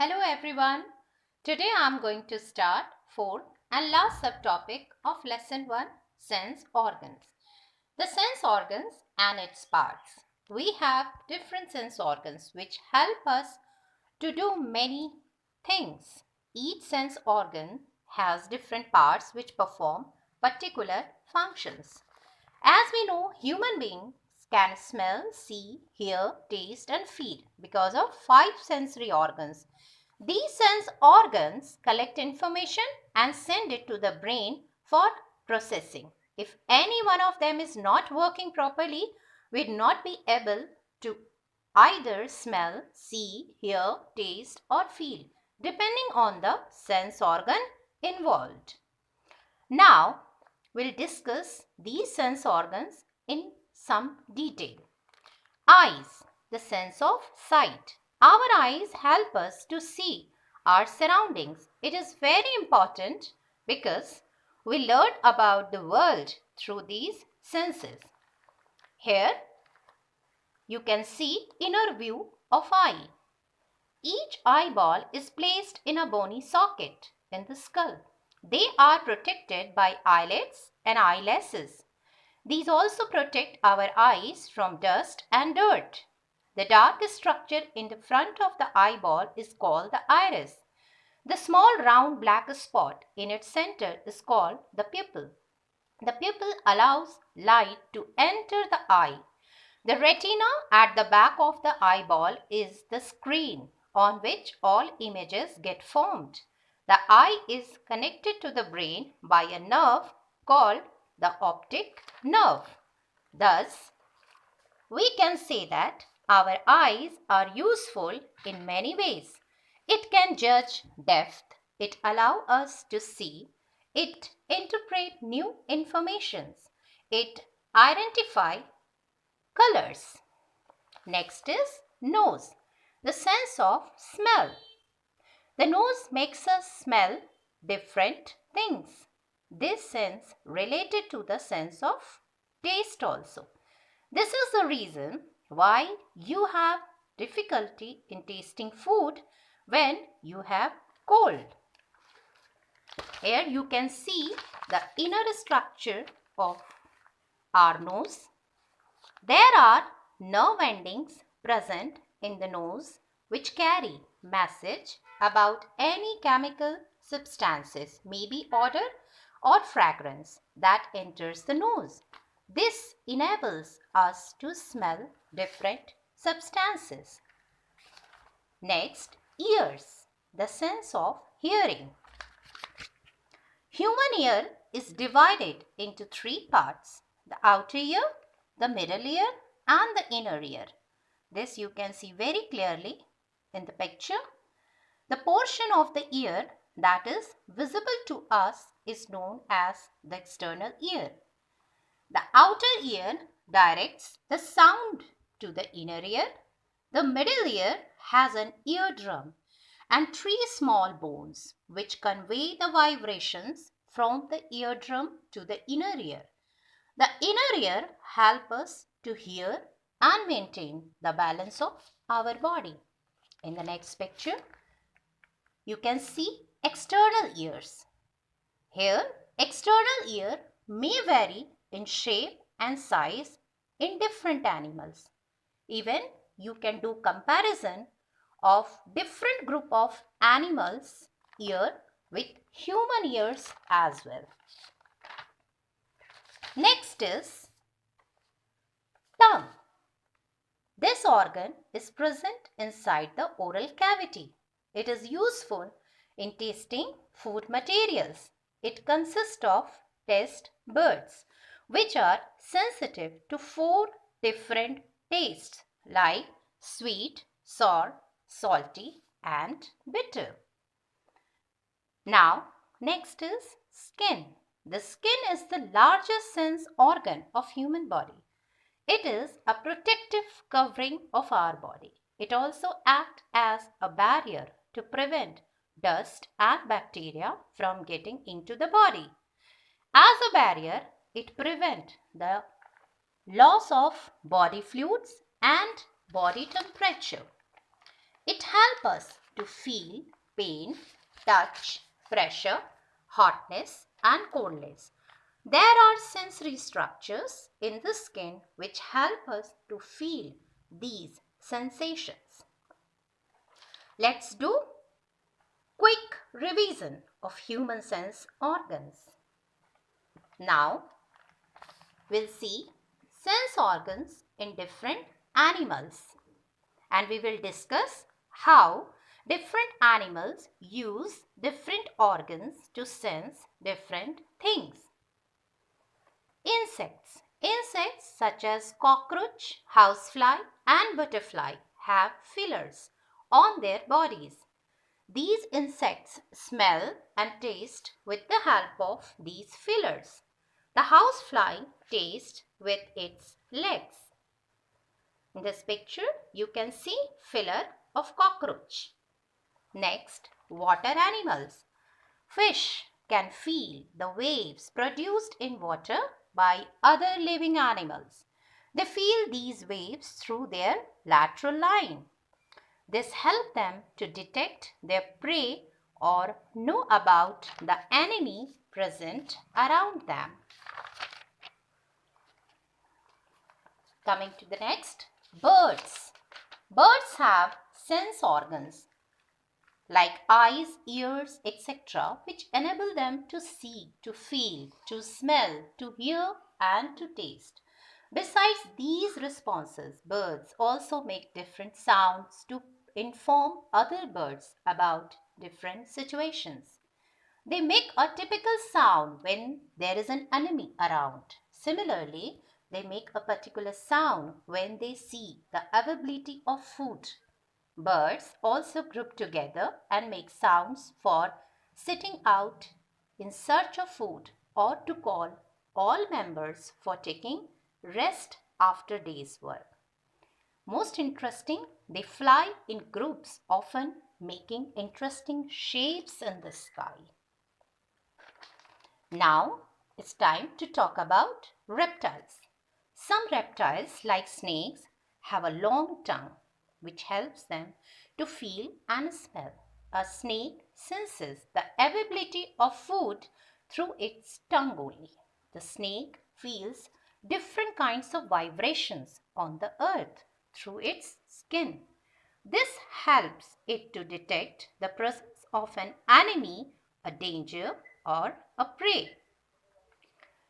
Hello everyone. Today I am going to start fourth and last subtopic of lesson 1, sense organs. The sense organs and its parts. We have different sense organs which help us to do many things. Each sense organ has different parts which perform particular functions. As we know, human beings can smell, see, hear, taste and feel because of 5 sensory organs. These sense organs collect information and send it to the brain for processing. If any one of them is not working properly, we will not be able to either smell, see, hear, taste or feel, depending on the sense organ involved. Now, we'll discuss these sense organs in some detail. Eyes, the sense of sight. Our eyes help us to see our surroundings. It is very important because we learn about the world through these senses. Here, you can see inner view of eye. Each eyeball is placed in a bony socket in the skull. They are protected by eyelids and eyelashes. These also protect our eyes from dust and dirt. The dark structure in the front of the eyeball is called the iris. The small round black spot in its center is called the pupil. The pupil allows light to enter the eye. The retina at the back of the eyeball is the screen on which all images get formed. The eye is connected to the brain by a nerve called the optic nerve. Thus, we can say that our eyes are useful in many ways. It can judge depth, it allows us to see, it interpret new informations, it identify colors. Next is nose, the sense of smell. The nose makes us smell different things. This sense related to the sense of taste also. This is the reason why you have difficulty in tasting food when you have cold. Here you can see the inner structure of our nose. There are nerve endings present in the nose which carry message about any chemical substances, maybe odor or fragrance that enters the nose. This enables us to smell different substances. Next, ears, the sense of hearing. Human ear is divided into 3 parts: the outer ear, the middle ear and the inner ear. This you can see very clearly in the picture. The portion of the ear that is visible to us is known as the external ear. The outer ear directs the sound to the inner ear. The middle ear has an eardrum and 3 small bones which convey the vibrations from the eardrum to the inner ear. The inner ear helps us to hear and maintain the balance of our body. In the next picture, you can see external ears. Here, external ear may vary in shape and size in different animals. Even you can do comparison of different group of animals' ear with human ears as well. Next is tongue. This organ is present inside the oral cavity. It is useful in tasting food materials. It consists of taste buds which are sensitive to 4 different tastes like sweet, sour, salty and bitter. Now, next is skin. The skin is the largest sense organ of human body. It is a protective covering of our body. It also acts as a barrier to prevent dust and bacteria from getting into the body. As a barrier, it prevents the loss of body fluids and body temperature. It helps us to feel pain, touch, pressure, hotness and coldness. There are sensory structures in the skin which help us to feel these sensations. Let's do quick revision of human sense organs. Now, we'll see sense organs in different animals, and we will discuss how different animals use different organs to sense different things. Insects. Insects such as cockroach, housefly and butterfly have fillers on their bodies. These insects smell and taste with the help of these fillers. The housefly tastes with its legs. In this picture, you can see filler of cockroach. Next, water animals. Fish can feel the waves produced in water by other living animals. They feel these waves through their lateral line. This helps them to detect their prey or know about the enemy present around them. Coming to the next, birds. Birds have sense organs like eyes, ears, etc., which enable them to see, to feel, to smell, to hear and to taste. Besides these responses, birds also make different sounds to inform other birds about different situations. They make a typical sound when there is an enemy around. Similarly, they make a particular sound when they see the availability of food. Birds also group together and make sounds for sitting out in search of food or to call all members for taking rest after day's work. Most interesting, they fly in groups, often making interesting shapes in the sky. Now it's time to talk about reptiles. Some reptiles, like snakes, have a long tongue which helps them to feel and smell. A snake senses the availability of food through its tongue only. The snake feels different kinds of vibrations on the earth through its skin. This helps it to detect the presence of an enemy, a danger, or a prey.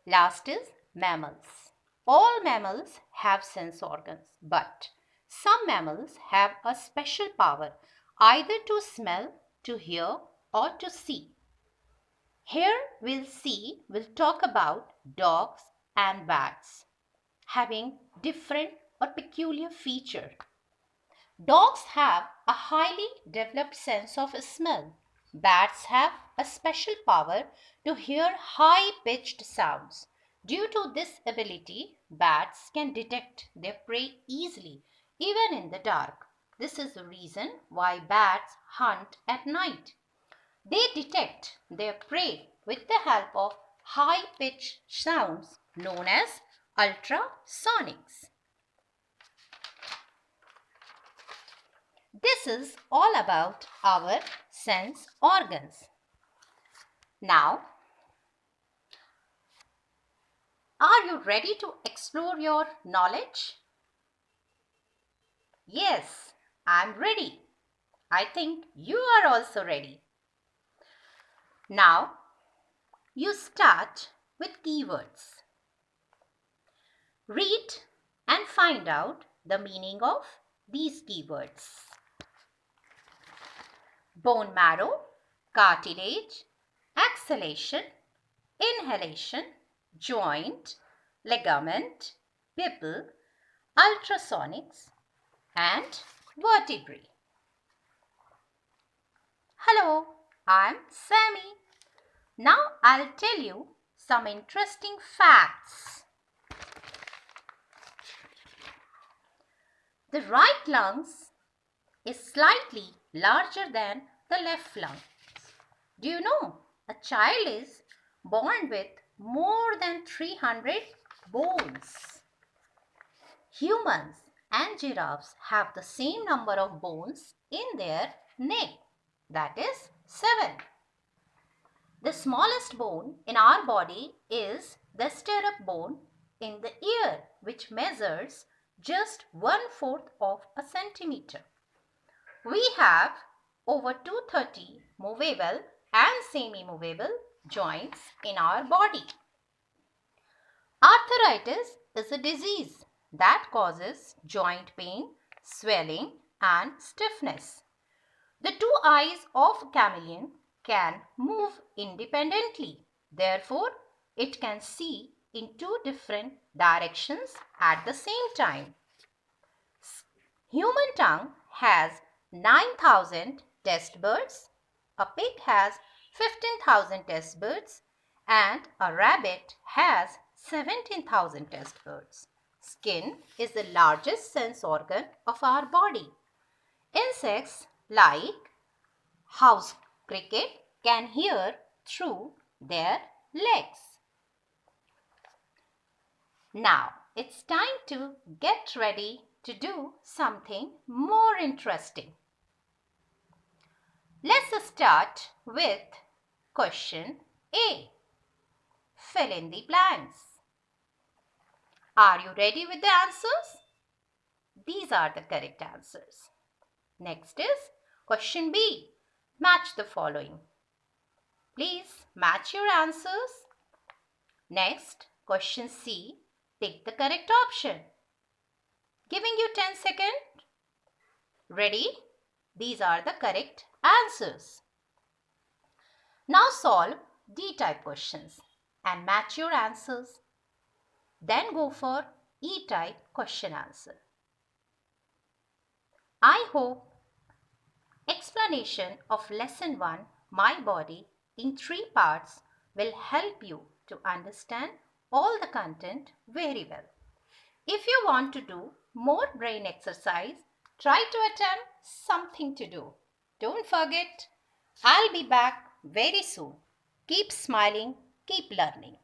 Last is mammals. All mammals have sense organs, but some mammals have a special power either to smell, to hear, or to see. Here we'll talk about dogs and bats having different or peculiar feature. Dogs have a highly developed sense of smell. Bats have a special power to hear high-pitched sounds. Due to this ability, bats can detect their prey easily, even in the dark. This is the reason why bats hunt at night. They detect their prey with the help of high-pitched sounds known as ultrasonics. This is all about our sense organs. Now, are you ready to explore your knowledge? Yes, I'm ready. I think you are also ready. Now, you start with keywords. Read and find out the meaning of these keywords. Bone marrow, cartilage, exhalation, inhalation, joint, ligament, pupil, ultrasonics, and vertebrae. Hello, I'm Sammy. Now I'll tell you some interesting facts. The right lungs is slightly larger than the left lung. Do you know a child is born with more than 300 bones? Humans and giraffes have the same number of bones in their neck, that is 7. The smallest bone in our body is the stirrup bone in the ear, which measures just 1/4 of a centimeter. We have over 230 movable and semi-movable joints in our body. Arthritis is a disease that causes joint pain, swelling and stiffness. The 2 eyes of a chameleon can move independently. Therefore, it can see in 2 different directions at the same time. Human tongue has 9,000 taste buds, a pig has 15,000 taste buds, and a rabbit has 17,000 taste buds. Skin is the largest sense organ of our body. Insects like house cricket can hear through their legs. Now it's time to get ready to do something more interesting. Let's start with question A. Fill in the blanks. Are you ready with the answers? These are the correct answers. Next is question B. Match the following. Please match your answers. Next, question C. Pick the correct option. Giving you 10 seconds. Ready? These are the correct answers. Now solve D-type questions and match your answers. Then go for E-type question answer. I hope explanation of lesson 1, My Body, in 3 parts will help you to understand all the content very well. If you want to do more brain exercise, try to attempt something to do. Don't forget, I'll be back very soon. Keep smiling, keep learning.